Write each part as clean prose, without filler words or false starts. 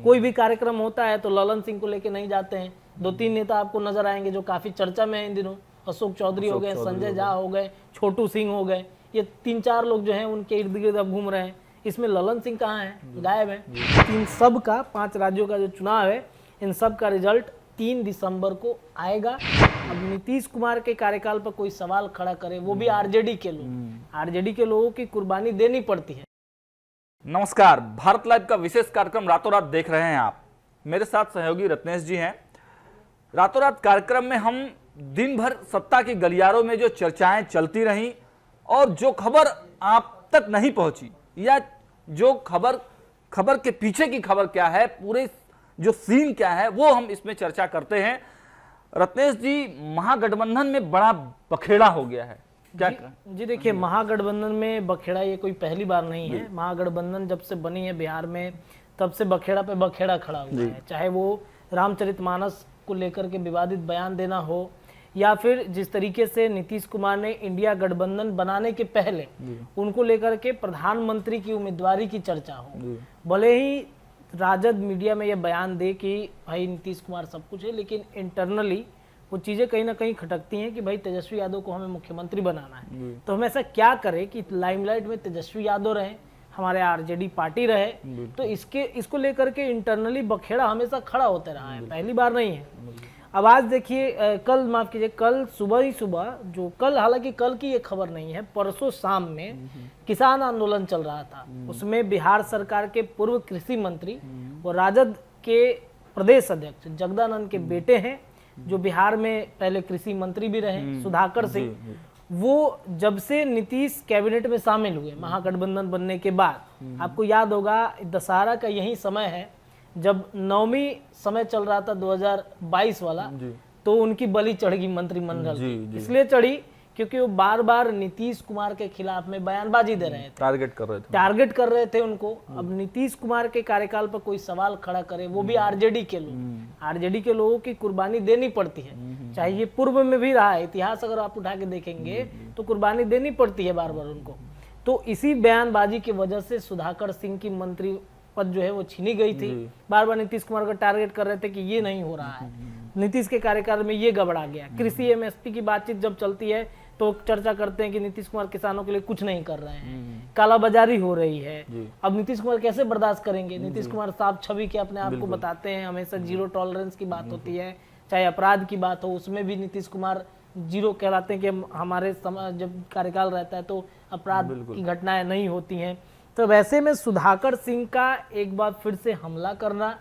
कोई भी कार्यक्रम होता है तो ललन सिंह को लेके नहीं जाते हैं। 2-3 नेता आपको नजर आएंगे जो काफी चर्चा में है इन दिनों, अशोक चौधरी हो गए, संजय झा हो गए, छोटू सिंह हो गए, ये 3-4 लोग जो हैं उनके इर्द गिर्द अब घूम रहे हैं। इसमें ललन सिंह कहाँ है? गायब है। इन सब का 5 राज्यों का जो चुनाव है, इन सब का रिजल्ट 3 दिसंबर को आएगा। अब नीतीश कुमार के कार्यकाल पर कोई सवाल खड़ा करे, वो भी आरजेडी के लोग, आरजेडी के लोगों की कुर्बानी देनी पड़ती है। नमस्कार, भारत लाइव का विशेष कार्यक्रम रातों रात देख रहे हैं आप। मेरे साथ सहयोगी रत्नेश जी हैं। रातों रात कार्यक्रम में हम दिन भर सत्ता की गलियारों में जो चर्चाएं चलती रहीं और जो खबर आप तक नहीं पहुंची या जो खबर के पीछे की खबर क्या है, पूरे जो सीन क्या है, वो हम इसमें चर्चा करते हैं। रत्नेश जी, महागठबंधन में बड़ा बखेड़ा हो गया है क्या? जी देखिए, महागठबंधन में बखेड़ा ये कोई पहली बार नहीं है। महागठबंधन जब से बनी है बिहार में, तब से बखेड़ा पे बखेड़ा खड़ा हुआ है। चाहे वो रामचरितमानस को लेकर के विवादित बयान देना हो, या फिर जिस तरीके से नीतीश कुमार ने इंडिया गठबंधन बनाने के पहले उनको लेकर के प्रधानमंत्री की उम्मीदवारी की चर्चा हो। भले ही राजद मीडिया में ये बयान दे कि भाई नीतीश कुमार सब कुछ है, लेकिन इंटरनली वो चीज़ें कहीं ना कहीं खटकती हैं कि भाई तेजस्वी यादव को हमें मुख्यमंत्री बनाना है। तो हम ऐसा क्या करें कि लाइमलाइट में तेजस्वी यादव रहे, हमारे आरजेडी पार्टी रहे। तो इसको लेकर के इंटरनली बखेड़ा हमेशा खड़ा होते रहा है, पहली बार नहीं है। अब आज देखिए, कल सुबह हालांकि कल की ये खबर नहीं है, परसों शाम में किसान आंदोलन चल रहा था। उसमें बिहार सरकार के पूर्व कृषि मंत्री और राजद के प्रदेश अध्यक्ष जगदानंद के बेटे हैं, जो बिहार में पहले कृषि मंत्री भी रहे, सुधाकर सिंह। वो जब से नीतीश कैबिनेट में शामिल हुए महागठबंधन बनने के बाद, आपको याद होगा दशहरा का यही समय है जब नवमी समय चल रहा था 2022 वाला, तो उनकी बलि चढ़ गई मंत्रिमंडल। इसलिए चढ़ी क्योंकि वो बार बार नीतीश कुमार के खिलाफ में बयानबाजी दे रहे थे, टारगेट कर रहे थे उनको। अब नीतीश कुमार के कार्यकाल पर कोई सवाल खड़ा करे, वो भी आरजेडी के लोग, आरजेडी के लोगों की कुर्बानी देनी पड़ती है। चाहे ये पूर्व में भी रहा है, इतिहास अगर आप उठा के देखेंगे तो कुर्बानी देनी पड़ती है बार बार उनको। तो इसी बयानबाजी की वजह से सुधाकर सिंह की मंत्री पद जो है वो छीनी गई थी। बार बार नीतीश कुमार को टारगेट कर रहे थे कि ये नहीं हो रहा है, नीतीश के कार्यकाल में ये गड़बड़ा गया। कृषि एमएसपी की बातचीत जब चलती है तो चर्चा करते हैं कि नीतीश कुमार किसानों के लिए कुछ नहीं कर रहे हैं, कालाबाजारी हो रही है। अब नीतीश कुमार कैसे बर्दाश्त करेंगे? नीतीश कुमार साफ छवि के अपने आप को बताते हैं, हमेशा जीरो टॉलरेंस की बात होती है, चाहे अपराध की बात हो उसमें भी नीतीश कुमार जीरो कहलाते हैं कि हमारे जब कार्यकाल रहता है तो अपराध की घटनाएं नहीं होती हैं। तो वैसे में सुधाकर सिंह का एक बार फिर से हमला करना,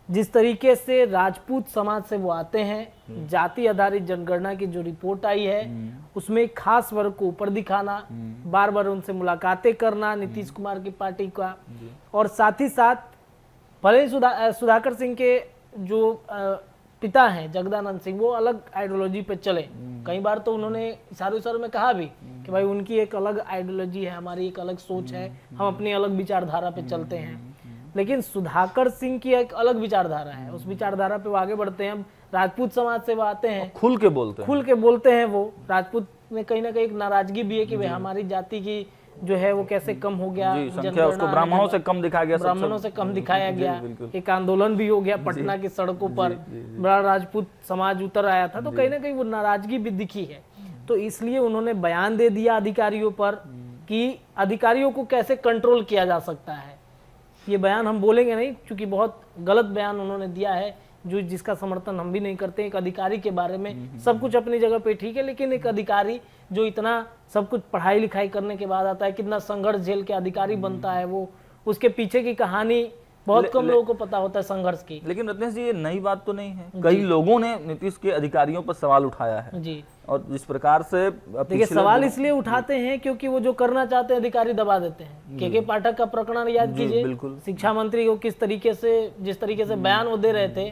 जिस तरीके से राजपूत समाज से वो आते हैं, जाति आधारित जनगणना की जो रिपोर्ट आई है उसमें एक खास वर्ग को ऊपर दिखाना, बार बार उनसे मुलाकातें करना नीतीश कुमार की पार्टी का, और साथ ही साथ भले ही सुधाकर सिंह के जो पिता हैं जगदानंद सिंह, वो अलग आइडियोलॉजी पे चले। कई बार तो उन्होंने इशारों में कहा भी कि भाई उनकी एक अलग आइडियोलॉजी है, हमारी एक अलग सोच है, हम अपनी अलग विचारधारा पे चलते हैं। लेकिन सुधाकर सिंह की एक अलग विचारधारा है, उस विचारधारा पे वो आगे बढ़ते हैं। राजपूत समाज से वो आते हैं, खुल के बोलते हैं। वो राजपूत में कहीं ना कहीं एक नाराजगी भी है कि भाई हमारी जाति की जो है वो कैसे कम हो गया, संख्या उसको ब्राह्मणों से कम दिखाया गया, ब्राह्मणों से कम दिखाया गया। एक आंदोलन भी हो गया पटना की सड़कों पर, बड़ा राजपूत समाज उतर आया था, तो कहीं ना कहीं वो नाराजगी भी दिखी है। तो इसलिए उन्होंने बयान दे दिया अधिकारियों पर कि अधिकारियों को कैसे कंट्रोल किया जा सकता है। ये बयान हम बोलेंगे नहीं क्योंकि बहुत गलत बयान उन्होंने दिया है, जिसका समर्थन हम भी नहीं करते। एक अधिकारी के बारे में सब कुछ अपनी जगह पे ठीक है, लेकिन एक अधिकारी जो इतना सब कुछ पढ़ाई लिखाई करने के बाद आता है, कितना संघर्ष झेल के अधिकारी बनता है, वो उसके पीछे की कहानी बहुत कम लोगों को पता होता है संघर्ष की। लेकिन रत्नेश जी, ये नई बात तो नहीं है, कई लोगों ने नीतीश के अधिकारियों पर सवाल उठाया है जी। और जिस प्रकार से देखिए, सवाल इसलिए उठाते हैं क्योंकि वो जो करना चाहते हैं अधिकारी दबा देते हैं। के पाठक का प्रकरण याद कीजिए, शिक्षा मंत्री को जिस तरीके से बयान वो दे रहे थे,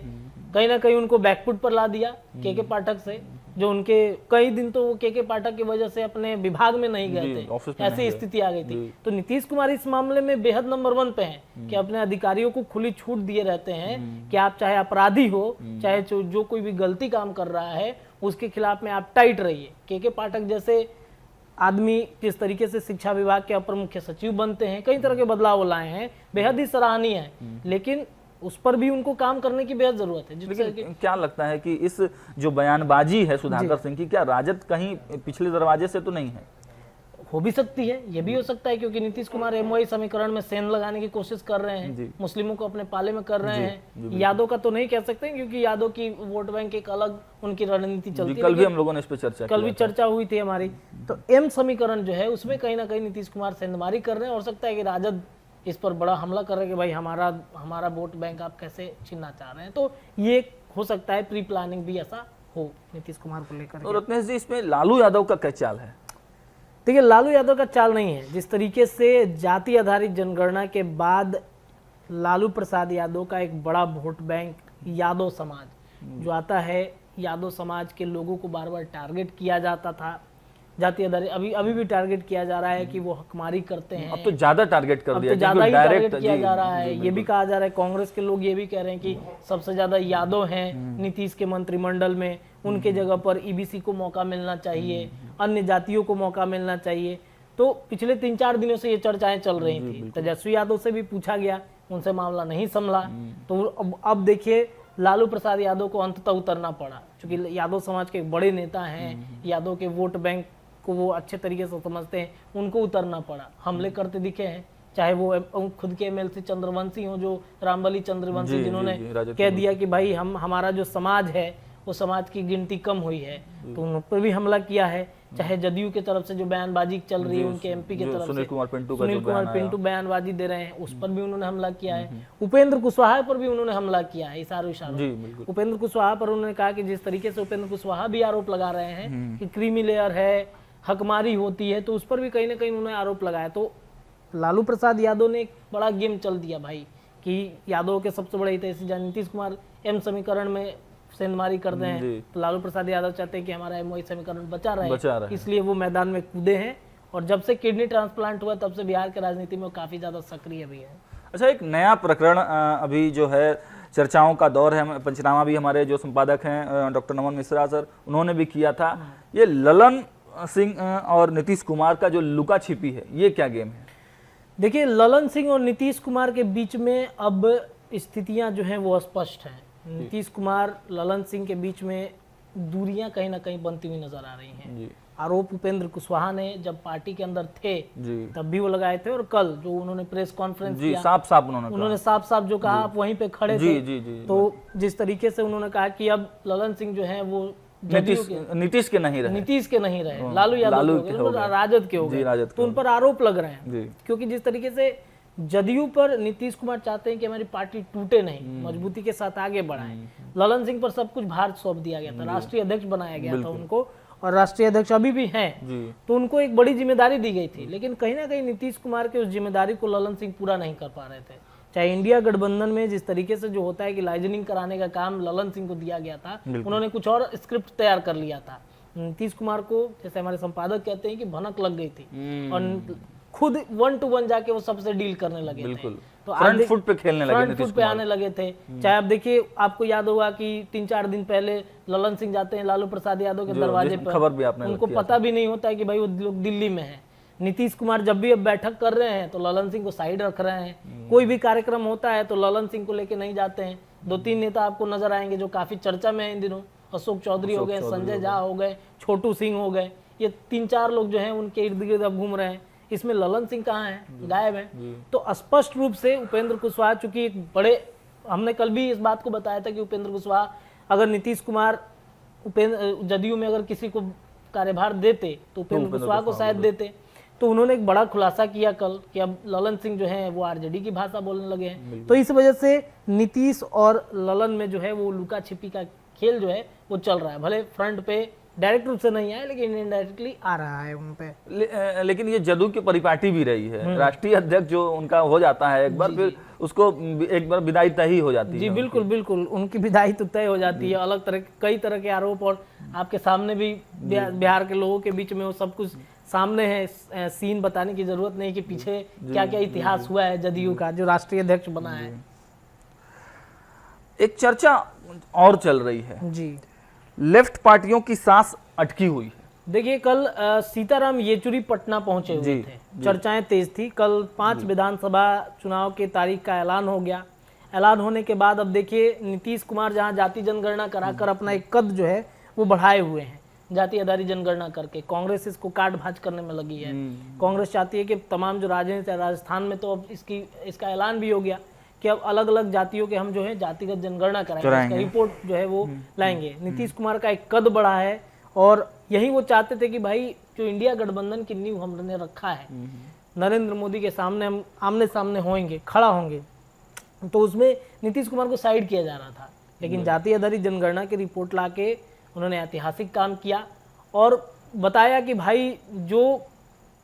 कहीं ना कहीं उनको बैकफुट पर ला दिया के पाठक से, जो उनके कई दिन तो वो के पाठक की वजह से अपने विभाग में नहीं गए थे, ऐसी स्थिति आ गई थी। तो नीतीश कुमार इस मामले में बेहद नंबर 1 पे हैं कि अपने अधिकारियों को खुली छूट दिए रहते हैं कि आप चाहे अपराधी हो, चाहे जो कोई भी गलती काम कर रहा है उसके खिलाफ में आप टाइट रहिए। के पाठक जैसे आदमी जिस तरीके से शिक्षा विभाग के अपर मुख्य सचिव बनते हैं, कई तरह के बदलाव लाए हैं, बेहद ही सराहनीय है। लेकिन उस पर भी उनको काम करने की बेहद जरूरत है। जिससे लेकिन क्या लगता है कि इस जो बयानबाजी है सुधाकर सिंह की, क्या राजद कहीं पिछले दरवाजे से तो नहीं है? हो भी सकती है, ये भी हो सकता है, क्योंकि नीतीश कुमार एमओआई समीकरण में सेंध लगाने की कोशिश कर रहे हैं, मुस्लिमों को अपने पाले में कर रहे हैं। यादव का तो नहीं कह सकते, क्योंकि यादव की वोट बैंक एक अलग उनकी रणनीति चलती है। कल भी हम लोगों ने इस पर चर्चा हुई थी हमारी। तो एम समीकरण जो है उसमें कहीं ना कहीं नीतीश कुमार सेंधमारी कर रहे हैं। हो सकता है कि राजद इस पर बड़ा हमला कर रहे हैं कि भाई हमारा वोट बैंक आप कैसे छीनना चाह रहे हैं। तो ये हो सकता है प्री प्लानिंग भी ऐसा हो नीतीश कुमार को लेकर। और रत्नेश जी, इसमें लालू यादव का क्या चाल है? देखिए, लालू यादव का चाल नहीं है। जिस तरीके से जाति आधारित जनगणना के बाद लालू प्रसाद यादव का एक बड़ा वोट बैंक यादव समाज जो आता है, यादव समाज के लोगों को बार बार टारगेट किया जाता था, जाति आधारित अभी भी टारगेट किया जा रहा है कि वो हकमारी करते हैं। अब तो ज्यादा टारगेट कर दिया, ज्यादा ही टारगेट किया जा रहा है। ये भी कहा जा रहा है, कांग्रेस के लोग ये भी कह रहे हैं कि सबसे ज्यादा यादव हैं नीतीश के मंत्रिमंडल में, उनके जगह पर ईबीसी को मौका मिलना चाहिए, अन्य जातियों को मौका मिलना चाहिए। तो पिछले 3-4 दिनों से ये चर्चाएं चल रही थी। तेजस्वी यादव से भी पूछा गया, उनसे मामला नहीं संभला। तो अब देखिए, लालू प्रसाद यादव को अंततः उतरना पड़ा, क्योंकि यादव समाज के बड़े नेता हैं, यादव के वोट बैंक को वो अच्छे तरीके से समझते हैं, उनको उतरना पड़ा। हमले करते दिखे हैं, चाहे वो खुद के एमएलसी चंद्रवंशी हो, जो रामबली चंद्रवंशी, जिन्होंने कह दिया कि भाई हमारा जो समाज है वो समाज की गिनती कम हुई है, तो उन पर भी हमला किया है। चाहे जदयू की तरफ से जो बयानबाजी चल रही है, उनके एमपी की तरफ से सुनील कुमार पिंटू बयानबाजी दे रहे हैं, उस पर भी उन्होंने हमला किया है। उपेंद्र कुशवाहा पर भी उन्होंने हमला किया है, इशारों। उपेंद्र कुशवाहा पर उन्होंने कहा कि जिस तरीके से उपेंद्र कुशवाहा भी आरोप लगा रहे हैं कि क्रीमी लेयर है, हकमारी होती है, तो उस पर भी कहीं ना कहीं उन्होंने आरोप लगाया। तो लालू प्रसाद यादव ने एक बड़ा गेम चल दिया भाई, कि यादव के सबसे बड़े हितैषी नीतीश कुमार एम समीकरण में सेंधमारी कर रहे हैं, तो लालू प्रसाद यादव चाहते हैं कि हमारा एमओआई समीकरण बचा रहे, इसलिए वो मैदान में कूदे हैं। और जब से किडनी ट्रांसप्लांट हुआ तब से बिहार के राजनीति में काफी ज्यादा सक्रिय भी है। अच्छा, एक नया प्रकरण अभी जो है चर्चाओं का दौर है, पंचनामा भी हमारे जो संपादक हैं डॉक्टर नमन मिश्रा सर, उन्होंने भी किया था। ये ललन सिंह और नीतीश कुमार का जो लुका छिपी है, ये क्या गेम है? देखिए, ललन सिंह और नीतीश कुमार के बीच में अब स्थितियां जो हैं वो स्पष्ट हैं। नीतीश कुमार ललन सिंह के बीच में दूरियां कहीं ना कहीं बनती हुई नजर आ रही हैं। आरोप उपेंद्र कुशवाहा ने जब पार्टी के अंदर थे तब भी वो लगाए थे, और कल जो उन्होंने प्रेस कॉन्फ्रेंस किया, उन्होंने साफ जो कहा, आप वहीं पे खड़े थे। तो जिस तरीके से उन्होंने कहा कि अब ललन सिंह जो है वो नीतीश के नहीं रहे, लालू यादव राजद के हो गए, तो उन पर आरोप लग रहे हैं। क्योंकि जिस तरीके से जदयू पर नीतीश कुमार चाहते हैं कि हमारी पार्टी टूटे नहीं, मजबूती के साथ आगे बढ़ाएं। ललन सिंह पर सब कुछ भार सौंप दिया गया था, राष्ट्रीय अध्यक्ष बनाया गया था उनको, और राष्ट्रीय अध्यक्ष अभी भी हैं, तो उनको एक बड़ी जिम्मेदारी दी गई थी। लेकिन कहीं ना कहीं नीतीश कुमार की उस जिम्मेदारी को ललन सिंह पूरा नहीं कर पा रहे थे। चाहे इंडिया गठबंधन में जिस तरीके से जो होता है कि लाइजनिंग कराने का काम ललन सिंह को दिया गया था, उन्होंने कुछ और स्क्रिप्ट तैयार कर लिया था। नीतीश कुमार को, जैसे हमारे संपादक कहते हैं, कि भनक लग गई थी और खुद 1-to-1 जाके वो सबसे डील करने लगे थे। तो फ्रंट फुट पे खेलने लगे, फ्रंट फुट पे आने लगे थे। चाहे आप देखिए, आपको याद होगा कि 3-4 दिन पहले ललन सिंह जाते हैं लालू प्रसाद यादव के दरवाजे पर, खबर भी आपने, उनको पता भी नहीं होता है कि भाई वो लोग दिल्ली में है। नीतीश कुमार जब भी अब बैठक कर रहे हैं तो ललन सिंह को साइड रख रहे हैं। कोई भी कार्यक्रम होता है तो ललन सिंह को लेके नहीं जाते हैं। 2-3 नेता आपको नजर आएंगे जो काफी चर्चा में है इन दिनों, अशोक चौधरी हो गए, संजय झा हो गए, छोटू सिंह हो गए, ये 3-4 लोग जो हैं उनके इर्द गिर्द अब घूम रहे हैं। इसमें ललन सिंह कहाँ है? गायब है। तो स्पष्ट रूप से उपेंद्र कुशवाहा, चूंकि एक बड़े, हमने कल भी इस बात को बताया था कि उपेंद्र कुशवाहा, अगर नीतीश कुमार जदयू में अगर किसी को कार्यभार देते तो उपेंद्र कुशवाहा को शायद देते। तो उन्होंने एक बड़ा खुलासा किया कल कि अब ललन सिंह जो है वो आरजेडी की भाषा बोलने लगे हैं। तो इस वजह से नीतीश और ललन में जो है वो लुका छिपी का खेल जो है वो चल रहा है। भले फ्रंट पे डायरेक्ट रूप से नहीं आया, लेकिन इनडायरेक्टली आ रहा है उन पे। लेकिन ये जदयू की परिपाटी भी रही है। राष्ट्रीय अध्यक्ष जो उनका हो जाता है एक बार, फिर उसको एक बार विदाई तय ही हो जाती है। जी बिल्कुल बिल्कुल, उनकी विदाई तो तय हो जाती है। अलग तरह, कई तरह के आरोप, और आपके सामने भी बिहार के लोगों के बीच में वो सब कुछ सामने है। सीन बताने की जरूरत नहीं कि पीछे क्या क्या इतिहास हुआ है जदयू का, जो राष्ट्रीय अध्यक्ष बना है। एक चर्चा और चल रही है जी, लेफ्ट पार्टियों की सांस अटकी हुई है। देखिए, कल सीताराम येचुरी पटना पहुंचे हुए थे, चर्चाएं तेज थी। कल 5 विधानसभा चुनाव के तारीख का ऐलान हो गया। ऐलान होने के बाद अब देखिए नीतीश कुमार जहां जाति जनगणना कराकर अपना एक कद जो है वो बढ़ाए हुए हैं, जाति आधारित जनगणना करके। कांग्रेस इसको काट भाज करने में लगी है। कांग्रेस चाहती है कि तमाम जो राजनीति है, राजस्थान में तो अब इसका ऐलान भी हो गया कि अब अलग अलग जातियों के हम जो है जातिगत जनगणना कराएंगे, इसका रिपोर्ट जो है वो लाएंगे। नीतीश कुमार का एक कद बढ़ा है और यही वो चाहते थे कि भाई जो इंडिया गठबंधन की नींव हमने रखा है, नरेंद्र मोदी के सामने हम आमने सामने होंगे, खड़ा होंगे, तो उसमें नीतीश कुमार को साइड किया जा रहा था। लेकिन जाति आधारित जनगणना की रिपोर्ट लाके उन्होंने ऐतिहासिक काम किया और बताया कि भाई जो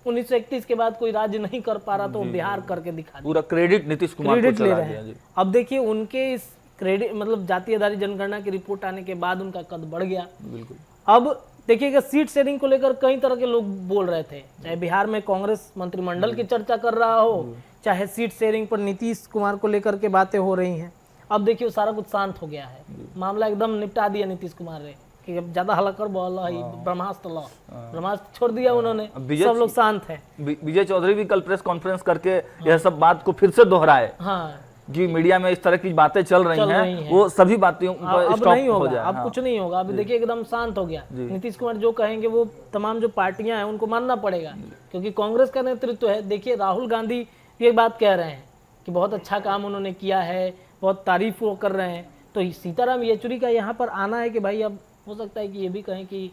1931 के बाद कोई राज्य नहीं कर पा रहा तो बिहार करके दिखा दिया। पूरा क्रेडिट नीतीश कुमार को चला दिया जी। अब देखिए उनके इस क्रेडिट मतलब जाति आधारित जनगणना की रिपोर्ट आने के बाद उनका कद बढ़ गया। बिल्कुल। अब देखिएगा सीट शेयरिंग को लेकर कई तरह के लोग बोल रहे थे, चाहे बिहार में कांग्रेस मंत्रिमंडल की चर्चा कर रहा हो, चाहे सीट शेयरिंग पर नीतीश कुमार को लेकर के बातें हो रही हैं। अब देखिए सारा कुछ शांत हो गया है, मामला एकदम निपटा दिया नीतीश कुमार ने कि अब ज्यादा हल्ला कर बोला ही ब्रह्मास्त्र लो, ब्रह्मास्त्र छोड़ दिया उन्होंने, सब लोग शांत हैं। विजय चौधरी भी कल प्रेस कॉन्फ्रेंस करके यह सब बात को फिर से दोहराए। हाँ जी, मीडिया में इस तरह की बातें चल रही हैं, वो सभी बातें अब नहीं होगा, अब कुछ नहीं होगा। अब देखिए एकदम शांत हो गया। नीतीश कुमार जो कहेंगे वो तमाम जो पार्टियां हैं उनको मानना पड़ेगा, क्योंकि कांग्रेस का नेतृत्व है। देखिए राहुल गांधी ये बात कह रहे हैं कि बहुत अच्छा काम उन्होंने किया है, बहुत तारीफ वो कर रहे हैं। तो सीताराम येचुरी का यहाँ पर आना है कि भाई अब हो सकता है कि ये भी कहें कि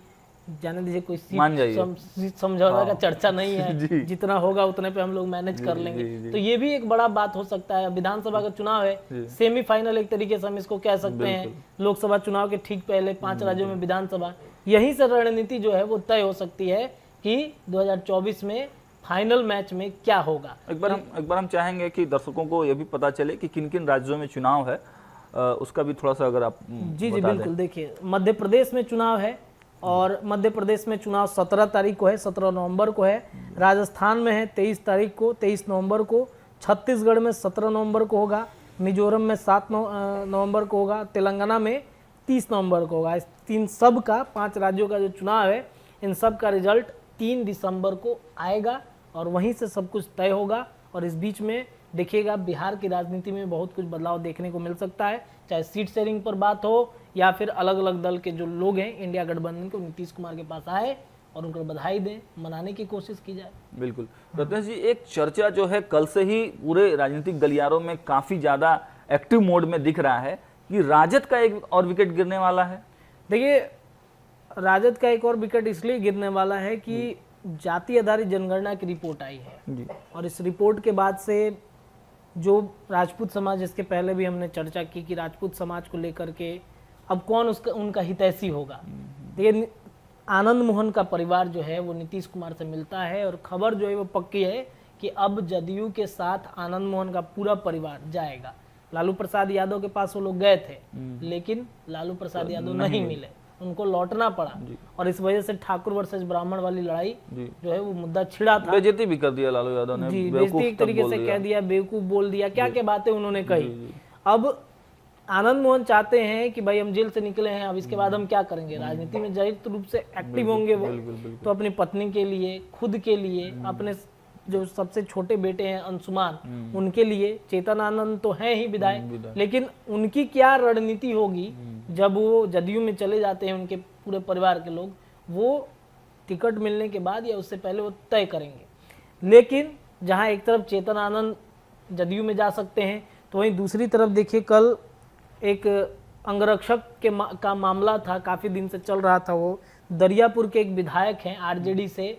जाने दीजिए, कोई सीट समझौता का चर्चा नहीं है, जितना होगा उतने पे हम लोग मैनेज कर लेंगे। तो ये भी एक बड़ा बात हो सकता है। विधानसभा का चुनाव है, सेमीफाइनल एक तरीके से हम इसको कह सकते हैं। लोकसभा चुनाव के ठीक पहले 5 राज्यों में विधानसभा, यहीं से रणनीति जो है वो तय हो सकती है कि 2024 में फाइनल मैच में क्या होगा। एक बार हम चाहेंगे कि दर्शकों को यह भी पता चले कि किन किन राज्यों में चुनाव है, उसका भी थोड़ा सा अगर आप जी बिल्कुल। देखिए मध्य प्रदेश में चुनाव है और मध्य प्रदेश में चुनाव 17 तारीख को है, 17 नवंबर को है। राजस्थान में है 23 तारीख को, 23 नवंबर को। छत्तीसगढ़ में 17 नवंबर को होगा, मिजोरम में 7 नवंबर को होगा, तेलंगाना में 30 नवंबर को होगा। इस तीन सब का 5 राज्यों का जो चुनाव है, इन सब का रिजल्ट 3 दिसंबर को आएगा और वहीं से सब कुछ तय होगा। और इस बीच में देखिएगा बिहार की राजनीति में बहुत कुछ बदलाव देखने को मिल सकता है, चाहे सीट शेयरिंग पर बात हो या फिर अलग अलग दल के जो लोग हैं इंडिया गठबंधन को नीतीश कुमार के पास आए और उनको बधाई दें, मनाने की कोशिश की जाए। बिल्कुल। रत्नेश जी, एक चर्चा जो है कल से ही पूरे राजनीतिक गलियारों में काफी ज्यादा एक्टिव मोड में दिख रहा है कि राजद का एक और विकेट गिरने वाला है। देखिए राजद का एक और विकेट इसलिए गिरने वाला है कि जाति आधारित जनगणना की रिपोर्ट आई है और इस रिपोर्ट के बाद से जो राजपूत समाज, इसके पहले भी हमने चर्चा की कि राजपूत समाज को लेकर के अब कौन उनका हितैषी होगा। देखिए आनंद मोहन का परिवार जो है वो नीतीश कुमार से मिलता है और खबर जो है वो पक्की है कि अब जदयू के साथ आनंद मोहन का पूरा परिवार जाएगा। लालू प्रसाद यादव के पास वो लोग गए थे, लेकिन लालू प्रसाद यादव नहीं मिले, उनको लौटना पड़ा और इस वजह से ठाकुर वर्सेस ब्राह्मण वाली लड़ाई जो है वो मुद्दा छिड़ा था। बेइज्जती भी कर दिया लालू यादव ने, जी बेइज्जती एक तरीके से कह दिया, बेवकूफ बोल दिया, क्या क्या बातें उन्होंने कही। अब आनंद मोहन चाहते हैं कि भाई हम जेल से निकले हैं, अब इसके बाद हम क्या करेंगे, राजनीति में जाहिर रूप से एक्टिव होंगे वो, तो अपनी पत्नी के लिए, खुद के लिए, अपने जो सबसे छोटे बेटे हैं अंशुमान, उनके लिए, चेतन आनंद तो है ही विधायक, लेकिन उनकी क्या रणनीति होगी जब वो जदयू में चले जाते हैं, उनके पूरे परिवार के लोग, वो टिकट मिलने के बाद या उससे पहले वो तय करेंगे। लेकिन जहां एक तरफ चेतन आनंद जदयू में जा सकते हैं, तो वहीं दूसरी तरफ देखिए कल एक अंगरक्षक का मामला था, काफी दिन से चल रहा था। वो दरियापुर के एक विधायक हैं आरजेडी से,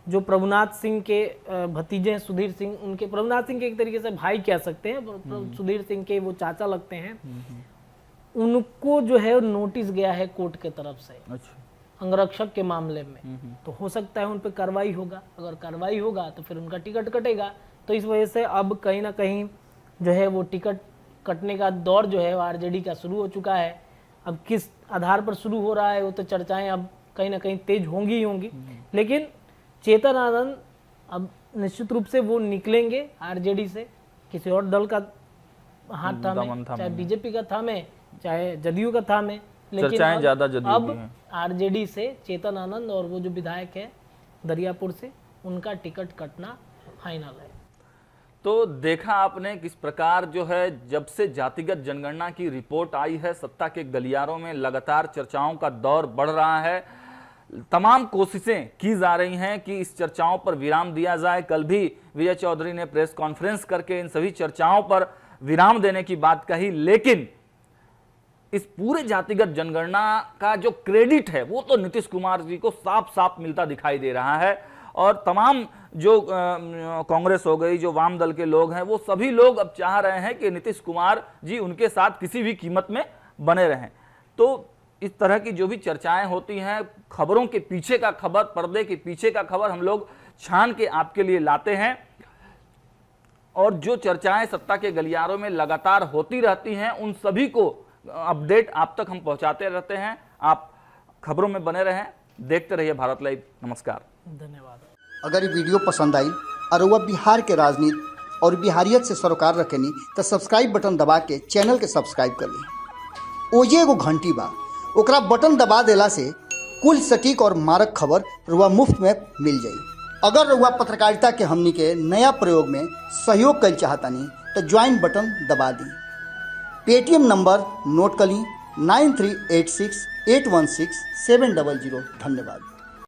जो प्रभुनाथ सिंह के भतीजे हैं, सुधीर सिंह, उनके प्रभुनाथ सिंह के एक तरीके से भाई कह सकते हैं, सुधीर सिंह के वो चाचा लगते हैं। उनको जो है नोटिस गया है कोर्ट के तरफ से। अच्छा। अंगरक्षक के मामले में, तो हो सकता है उन पर कार्रवाई होगा, अगर कार्रवाई होगा तो फिर उनका टिकट कटेगा। तो इस वजह से अब कहीं ना कहीं जो है वो टिकट कटने का दौर जो है आरजेडी का शुरू हो चुका है। अब किस आधार पर शुरू हो रहा है वो तो चर्चाएं अब कहीं ना कहीं तेज होंगी ही होंगी, लेकिन चेतन आनंद अब निश्चित रूप से वो निकलेंगे आरजेडी से, किसी और दल का हाथ थामे, चाहे बीजेपी का थामे, चाहे जदयू का थामे, लेकिन अब आरजेडी से चेतन आनंद और वो जो विधायक है दरियापुर से, उनका टिकट कटना फाइनल है। तो देखा आपने किस प्रकार जो है जब से जातिगत जनगणना की रिपोर्ट आई है, सत्ता के गलियारों में लगातार चर्चाओं का दौर बढ़ रहा है। तमाम कोशिशें की जा रही हैं कि इस चर्चाओं पर विराम दिया जाए। कल भी विजय चौधरी ने प्रेस कॉन्फ्रेंस करके इन सभी चर्चाओं पर विराम देने की बात कही, लेकिन इस पूरे जातिगत जनगणना का जो क्रेडिट है वो तो नीतीश कुमार जी को साफ साफ मिलता दिखाई दे रहा है। और तमाम जो कांग्रेस हो गई, जो वाम दल के लोग हैं, वो सभी लोग अब चाह रहे हैं कि नीतीश कुमार जी उनके साथ किसी भी कीमत में बने रहें। तो इस तरह की जो भी चर्चाएं होती हैं, खबरों के पीछे का खबर, पर्दे के पीछे का खबर हम लोग छान के आपके लिए लाते हैं। और जो चर्चाएं सत्ता के गलियारों में लगातार होती रहती हैं, उन सभी को अपडेट आप तक हम पहुंचाते रहते हैं। आप खबरों में बने रहें, देखते रहिए भारत लाइव। नमस्कार, धन्यवाद। अगर ये वीडियो पसंद आई और वह बिहार के राजनीति और बिहारियत से सरोकार रखेनी तो सब्सक्राइब बटन दबा के चैनल के सब्सक्राइब कर ली। ओजे एगो घंटी बा, ओकरा बटन दबा देला से कुल सटीक और मारक खबर रुआ मुफ्त में मिल जाई। अगर रुआ पत्रकारिता के हमनी के नया प्रयोग में सहयोग कर चाहतानी तो ज्वाइन बटन दबा दी। पेटीएम नंबर नोट कर ली 9386816700। धन्यवाद।